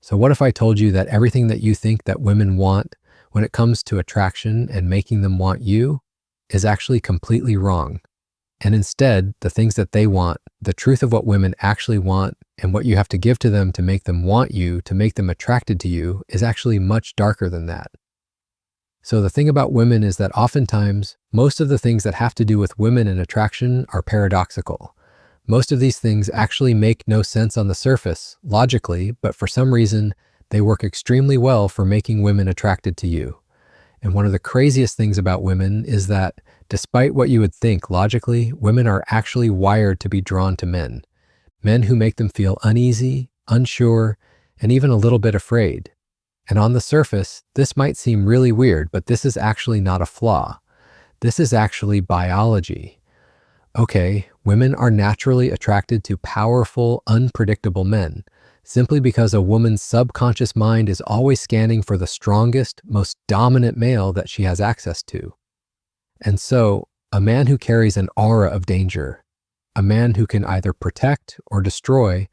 So what if I told you that everything that you think that women want when it comes to attraction and making them want you is actually completely wrong? And instead, the things that they want, the truth of what women actually want and what you have to give to them to make them want you, to make them attracted to you, is actually much darker than that. So the thing about women is that oftentimes, most of the things that have to do with women and attraction are paradoxical. Most of these things actually make no sense on the surface, logically, but for some reason, they work extremely well for making women attracted to you. And one of the craziest things about women is that, despite what you would think logically, women are actually wired to be drawn to men. Men who make them feel uneasy, unsure, and even a little bit afraid. And on the surface, this might seem really weird, but this is actually not a flaw. This is actually biology. Okay, women are naturally attracted to powerful, unpredictable men, simply because a woman's subconscious mind is always scanning for the strongest, most dominant male that she has access to. And so, a man who carries an aura of danger, a man who can either protect or destroy,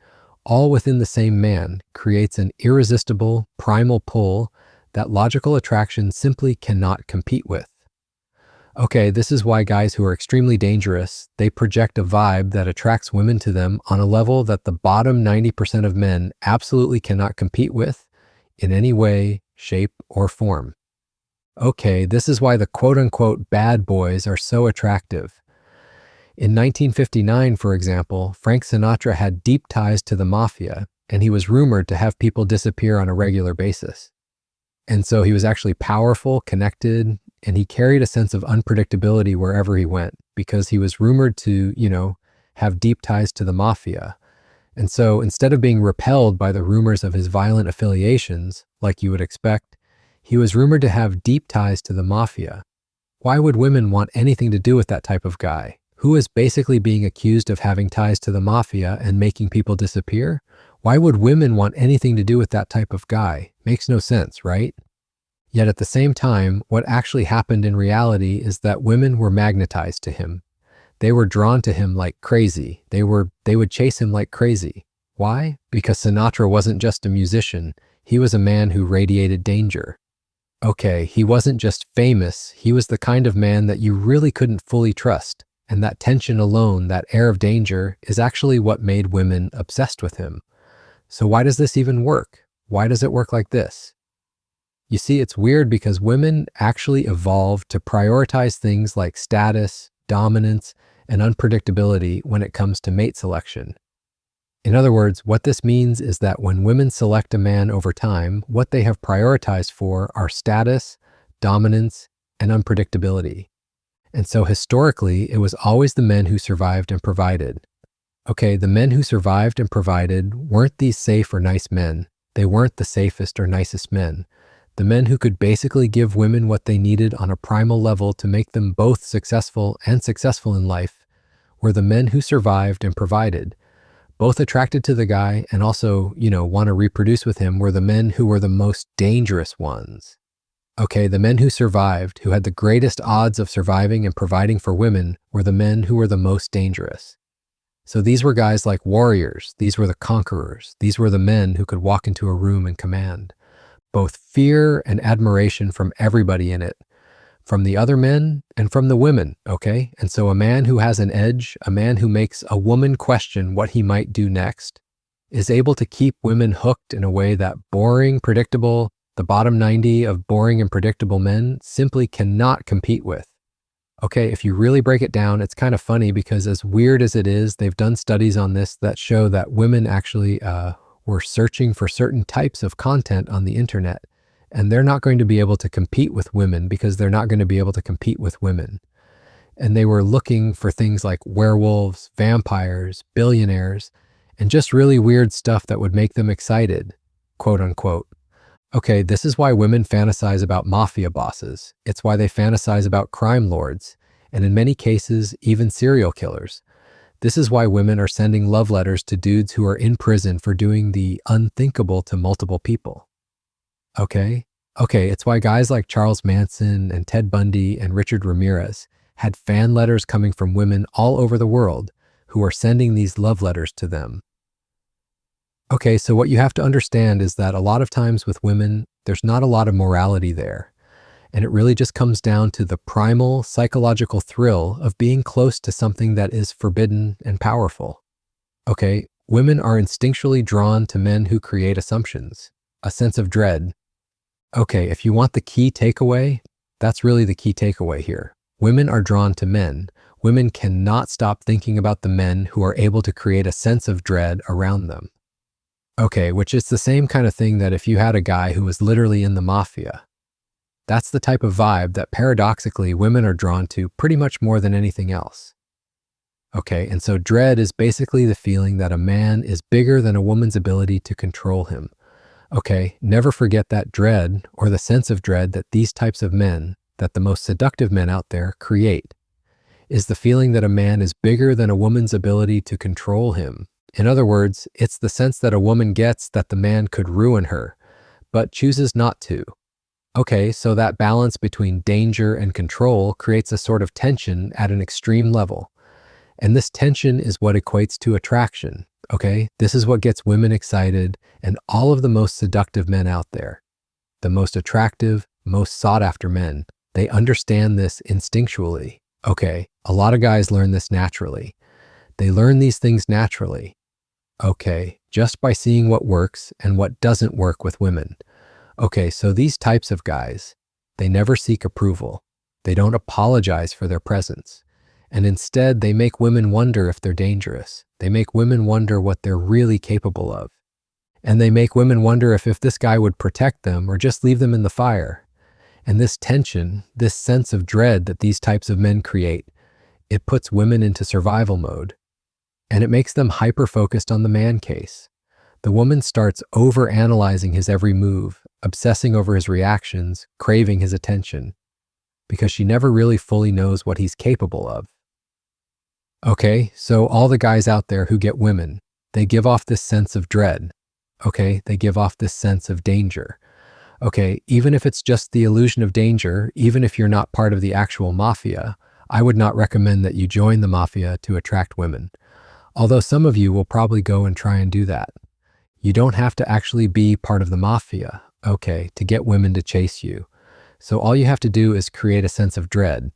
all within the same man, creates an irresistible, primal pull that logical attraction simply cannot compete with. Okay, this is why guys who are extremely dangerous, they project a vibe that attracts women to them on a level that the bottom 90% of men absolutely cannot compete with in any way, shape, or form. Okay, this is why the quote-unquote bad boys are so attractive. In 1959, for example, Frank Sinatra had deep ties to the mafia, and he was rumored to have people disappear on a regular basis. And so he was actually powerful, connected, and he carried a sense of unpredictability wherever he went because he was rumored to, have deep ties to the mafia. And so instead of being repelled by the rumors of his violent affiliations, like you would expect, he was rumored to have deep ties to the mafia. Why would women want anything to do with that type of guy, who is basically being accused of having ties to the mafia and making people disappear? Why would women want anything to do with that type of guy? Makes no sense, right? Yet at the same time, what actually happened in reality is that women were magnetized to him. They were drawn to him like crazy. They would chase him like crazy. Why? Because Sinatra wasn't just a musician. He was a man who radiated danger. Okay, he wasn't just famous. He was the kind of man that you really couldn't fully trust. And that tension alone, that air of danger, is actually what made women obsessed with him. So why does this even work? Why does it work like this? You see, it's weird because women actually evolved to prioritize things like status, dominance, and unpredictability when it comes to mate selection. In other words, what this means is that when women select a man over time, what they have prioritized for are status, dominance, and unpredictability. And so historically, it was always the men who survived and provided. Okay, the men who survived and provided weren't these safe or nice men. They weren't the safest or nicest men. The men who could basically give women what they needed on a primal level to make them both successful and successful in life were the men who survived and provided. Both attracted to the guy and also, want to reproduce with him were the men who were the most dangerous ones. Okay, the men who survived, who had the greatest odds of surviving and providing for women, were the men who were the most dangerous. So these were guys like warriors. These were the conquerors. These were the men who could walk into a room and command both fear and admiration from everybody in it, from the other men and from the women, okay? And so a man who has an edge, a man who makes a woman question what he might do next, is able to keep women hooked in a way that boring, predictable, the bottom 90 of boring and predictable men simply cannot compete with. Okay, if you really break it down, it's kind of funny because as weird as it is, they've done studies on this that show that women actually were searching for certain types of content on the internet, and they're not going to be able to compete with women because they're not going to be able to compete with women. And they were looking for things like werewolves, vampires, billionaires, and just really weird stuff that would make them excited, quote unquote. Okay, this is why women fantasize about mafia bosses. It's why they fantasize about crime lords, and in many cases, even serial killers. This is why women are sending love letters to dudes who are in prison for doing the unthinkable to multiple people. Okay, it's why guys like Charles Manson and Ted Bundy and Richard Ramirez had fan letters coming from women all over the world who are sending these love letters to them. Okay, so what you have to understand is that a lot of times with women, there's not a lot of morality there. And it really just comes down to the primal psychological thrill of being close to something that is forbidden and powerful. Okay, women are instinctually drawn to men who create assumptions, a sense of dread. Okay, if you want the key takeaway, that's really the key takeaway here. Women are drawn to men. Women cannot stop thinking about the men who are able to create a sense of dread around them. Okay, which is the same kind of thing that if you had a guy who was literally in the mafia, that's the type of vibe that paradoxically women are drawn to pretty much more than anything else. Okay, and so dread is basically the feeling that a man is bigger than a woman's ability to control him. Okay, never forget that dread or the sense of dread that these types of men, that the most seductive men out there create, is the feeling that a man is bigger than a woman's ability to control him. In other words, it's the sense that a woman gets that the man could ruin her, but chooses not to. Okay, so that balance between danger and control creates a sort of tension at an extreme level. And this tension is what equates to attraction. Okay, this is what gets women excited and all of the most seductive men out there. The most attractive, most sought after men. They understand this instinctually. Okay, a lot of guys learn this naturally. They learn these things naturally. Okay, just by seeing what works and what doesn't work with women. Okay, so these types of guys, they never seek approval. They don't apologize for their presence. And instead, they make women wonder if they're dangerous. They make women wonder what they're really capable of. And they make women wonder if this guy would protect them or just leave them in the fire. And this tension, this sense of dread that these types of men create, it puts women into survival mode. And it makes them hyper-focused on the man case. The woman starts over-analyzing his every move, obsessing over his reactions, craving his attention, because she never really fully knows what he's capable of. Okay, so all the guys out there who get women, they give off this sense of dread. Okay, they give off this sense of danger. Okay, even if it's just the illusion of danger, even if you're not part of the actual mafia, I would not recommend that you join the mafia to attract women. Although some of you will probably go and try and do that. You don't have to actually be part of the mafia, okay, to get women to chase you. So all you have to do is create a sense of dread.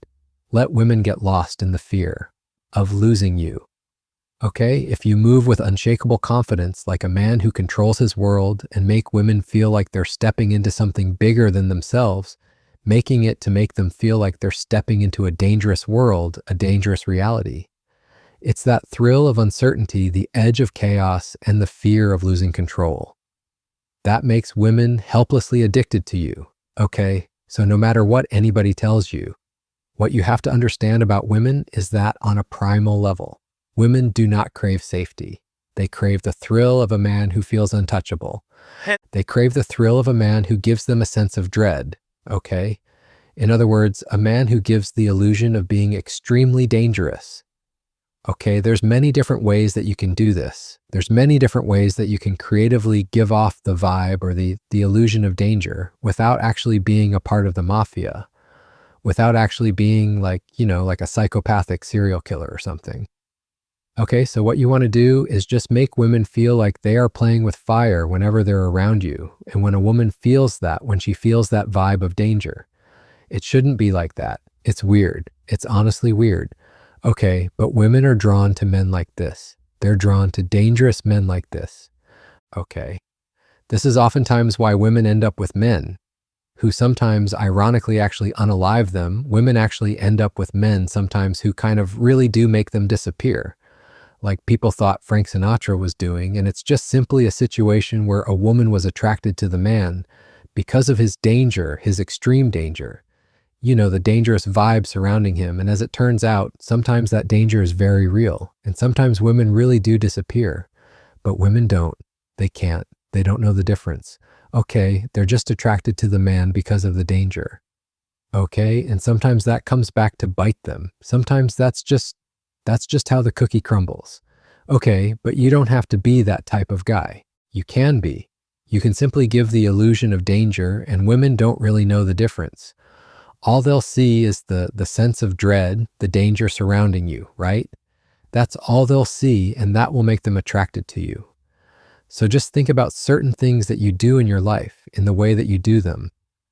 Let women get lost in the fear of losing you. Okay, if you move with unshakable confidence like a man who controls his world and make women feel like they're stepping into something bigger than themselves, making it to make them feel like they're stepping into a dangerous world, a dangerous reality. It's that thrill of uncertainty, the edge of chaos, and the fear of losing control. That makes women helplessly addicted to you, okay? So no matter what anybody tells you, what you have to understand about women is that on a primal level, women do not crave safety. They crave the thrill of a man who feels untouchable. They crave the thrill of a man who gives them a sense of dread, okay? In other words, a man who gives the illusion of being extremely dangerous. Okay, there's many different ways that you can do this. There's many different ways that you can creatively give off the vibe or the illusion of danger without actually being a part of the mafia, without actually being like a psychopathic serial killer or something. Okay, so what you want to do is just make women feel like they are playing with fire whenever they're around you. And when a woman feels that, when she feels that vibe of danger, it shouldn't be like that. It's weird. It's honestly weird. Okay, but women are drawn to men like this. They're drawn to dangerous men like this. Okay. This is oftentimes why women end up with men who sometimes ironically actually unalive them. Women actually end up with men sometimes who kind of really do make them disappear, like people thought Frank Sinatra was doing, and it's just simply a situation where a woman was attracted to the man because of his danger, his extreme danger. The dangerous vibe surrounding him. And as it turns out, sometimes that danger is very real. And sometimes women really do disappear. But women don't. They can't. They don't know the difference. Okay, they're just attracted to the man because of the danger. Okay, and sometimes that comes back to bite them. Sometimes that's just how the cookie crumbles. Okay, but you don't have to be that type of guy. You can be. You can simply give the illusion of danger, and women don't really know the difference. All they'll see is the sense of dread, the danger surrounding you, right? That's all they'll see, and that will make them attracted to you. So just think about certain things that you do in your life in the way that you do them.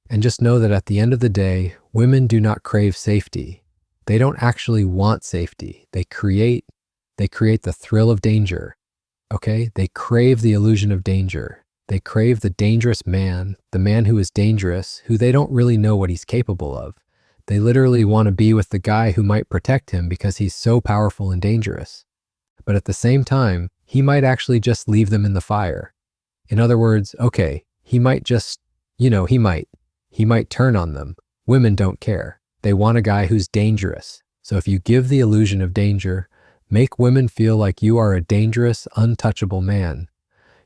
And just know that at the end of the day, women do not crave safety. They don't actually want safety. They create the thrill of danger. Okay? They crave the illusion of danger. They crave the dangerous man, the man who is dangerous, who they don't really know what he's capable of. They literally want to be with the guy who might protect him because he's so powerful and dangerous. But at the same time, he might actually just leave them in the fire. In other words, okay, he might just, he might turn on them. Women don't care. They want a guy who's dangerous. So if you give the illusion of danger, make women feel like you are a dangerous, untouchable man,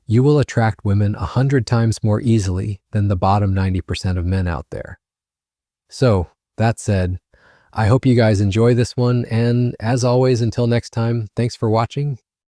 you will attract women 100 times more easily than the bottom 90% of men out there. So, that said, I hope you guys enjoy this one, and as always, until next time, thanks for watching,